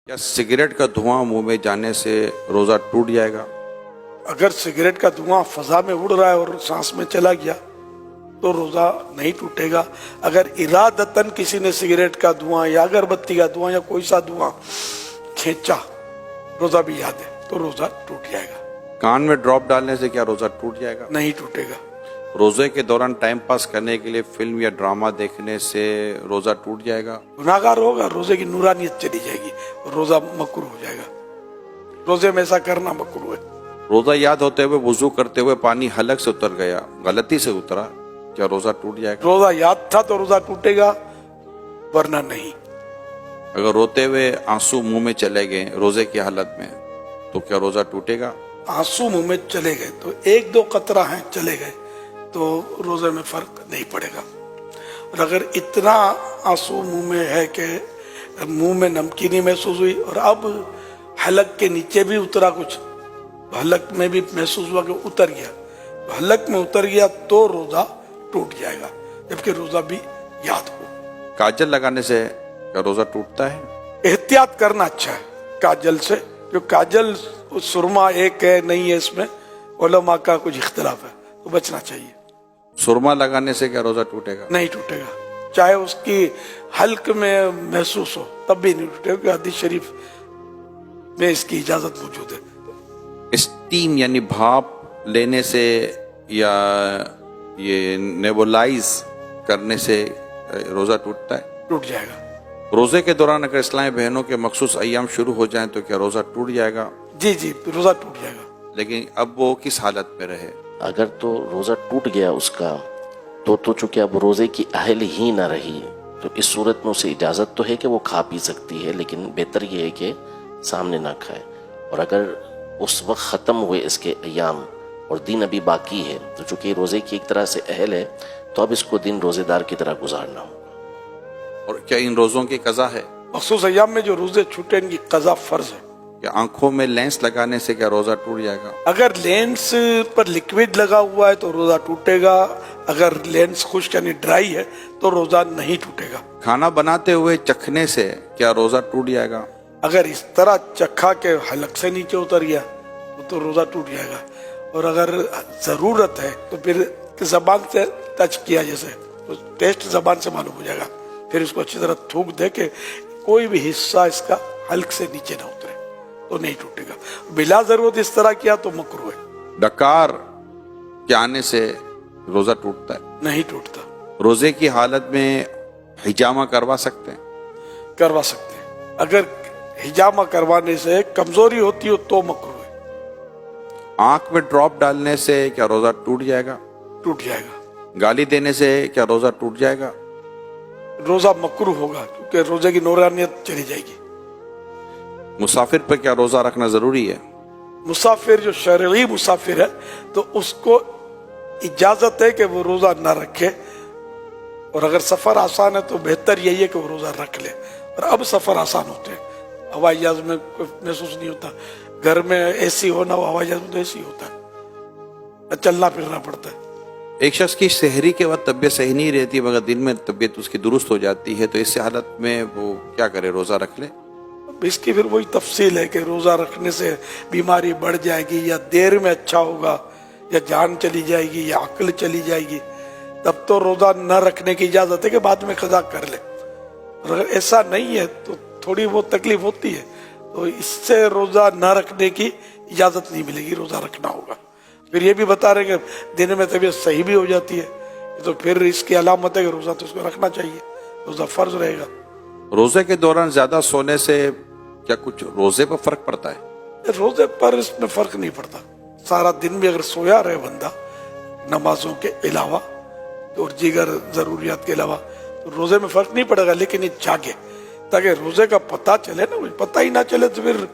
क्या सिगरेट का धुआं मुंह में जाने से रोजा टूट जाएगा? अगर सिगरेट का धुआं फजा में उड़ रहा है और सांस में चला गया तो रोजा नहीं टूटेगा। अगर इरादतन किसी ने सिगरेट का धुआं या अगरबत्ती का धुआं या कोई सा धुआं खींचा, रोजा भी याद है, तो रोजा टूट जाएगा। कान में ड्रॉप डालने से क्या रोजा टूट जाएगा? नहीं टूटेगा। रोजे के दौरान टाइम पास करने के लिए फिल्म या ड्रामा देखने से रोजा टूट जाएगा? गुनाहगार होगा, रोजे की नूरानियत चली जाएगी, रोजा मकरूह हो जाएगा। रोजे में ऐसा करना मकरूह है। रोजा याद होते हुए वुजू करते हुए पानी हलक से उतर गया, गलती से उतरा, क्या रोजा टूट जाएगा? रोजा याद था तो रोजा टूटेगा, वरना नहीं। अगर रोते हुए आंसू मुंह में चले गए रोजे की हालत में, तो क्या रोजा टूटेगा? आंसू मुंह में चले गए तो एक दो कतरा हैं चले गए तो रोजे में फर्क नहीं पड़ेगा। और अगर इतना आंसू मुंह में है कि मुंह में नमकीनी महसूस हुई और अब हलक के नीचे भी उतरा, कुछ हलक में भी महसूस हुआ कि उतर गया, तो हलक में उतर गया तो रोजा टूट जाएगा, जबकि रोजा भी याद हो। काजल लगाने से क्या रोजा टूटता है? एहतियात करना अच्छा है काजल से, जो काजल सुरमा एक है नहीं है, इसमें उलमा का कुछ इख्तिलाफ है, तो बचना चाहिए। सुरमा लगाने से क्या रोजा टूटेगा? नहीं टूटेगा, चाहे उसकी हल्क में महसूस हो तब भी नहीं टूटेगा, क्योंकि हदीस शरीफ में इसकी इजाजत मौजूद है। स्टीम यानी भाप लेने से या ये नेबुलाइज करने से रोजा टूटता है? टूट जाएगा। रोजे के दौरान अगर इस्लामी बहनों के मखसूस अय्याम शुरू हो जाएं तो क्या रोजा टूट जाएगा? जी जी, रोजा टूट जाएगा। लेकिन अब वो किस हालत में रहे? अगर तो रोज़ा टूट गया उसका तो चूंकि अब रोज़े की अहल ही ना रही, तो इस सूरत में उसे इजाज़त तो है कि वो खा पी सकती है, लेकिन बेहतर ये है कि सामने ना खाए। और अगर उस वक्त ख़त्म हुए इसके अय्याम और दिन अभी बाकी है, तो चूंकि रोज़े की एक तरह से अहल है, तो अब इसको दिन रोज़ेदार की तरह गुजारना होगा। और क्या इन रोज़ों की कज़ा है? मखसूस अय्याम में जो रोजे छूटे इनकी कज़ा फर्ज है। क्या आंखों में लेंस लगाने से क्या रोजा टूट जाएगा? अगर लेंस पर लिक्विड लगा हुआ है तो रोजा टूटेगा, अगर लेंस खुश्क यानी ड्राई है तो रोजा नहीं टूटेगा। खाना बनाते हुए चखने से क्या रोजा टूट जाएगा? अगर इस तरह चखा के हलक से नीचे उतर गया तो रोजा टूट जाएगा। और अगर जरूरत है तो फिर जबान से टच किया, जैसे तो टेस्ट जबान से मालूम हो जाएगा, फिर इसको अच्छी तरह थूक दे के कोई भी हिस्सा इसका हल्क से नीचे ना उतरे तो नहीं टूटेगा। बिला जरूरत इस तरह किया तो मकरूह है। डकार के आने से रोजा टूटता है? नहीं टूटता। रोजे की हालत में हिजामा करवा सकते हैं? करवा सकते हैं। अगर हिजामा करवाने से कमजोरी होती हो तो मकरूह है। आंख में ड्रॉप डालने से क्या रोजा टूट जाएगा? टूट जाएगा। गाली देने से क्या रोजा टूट जाएगा? रोजा मकरूह होगा, क्योंकि रोजे की नूरानियत चली जाएगी। मुसाफिर पर क्या रोजा रखना जरूरी है? मुसाफिर जो शरई मुसाफिर है तो उसको इजाजत है कि वो रोजा ना रखे, और अगर सफर आसान है तो बेहतर यही है कि वो रोजा रख ले। और अब सफर आसान होते हैं, हवाई जहाज में कोई महसूस नहीं होता, घर में एसी हो ना हो, हवाई जहाज में तो एसी होता है, चलना फिरना पड़ता है। एक शख्स की शहरी के वक्त तबीयत सही नहीं रहती मगर दिन में तबीयत उसकी दुरुस्त हो जाती है, तो इस हालत में वो क्या करे, रोजा रख ले? इसकी फिर वही तफसील है कि रोजा रखने से बीमारी बढ़ जाएगी या देर में अच्छा होगा या जान चली जाएगी या अक्ल चली जाएगी, तब तो रोजा न रखने की इजाजत है कि बाद में कज़ा कर ले। और अगर ऐसा नहीं है तो थोड़ी बहुत तकलीफ होती है, तो इससे रोजा न रखने की इजाजत नहीं मिलेगी, रोजा रखना होगा। फिर ये भी बता रहे कि दिन में तबीयत सही भी हो जाती है, तो फिर इसकी अलामत है कि रोजा तो उसको रखना चाहिए, रोजा फर्ज रहेगा। रोजे के दौरान ज्यादा सोने से क्या कुछ रोजे पर फर्क पड़ता है? रोजे पर इसमें फर्क नहीं पड़ता। सारा दिन भी अगर सोया रहे बंदा नमाजों के अलावा और दीगर जरूरियात के अलावा, तो रोजे में फर्क नहीं पड़ेगा। लेकिन ये जागे ताकि रोजे का पता चले ना, पता ही ना चले तो फिर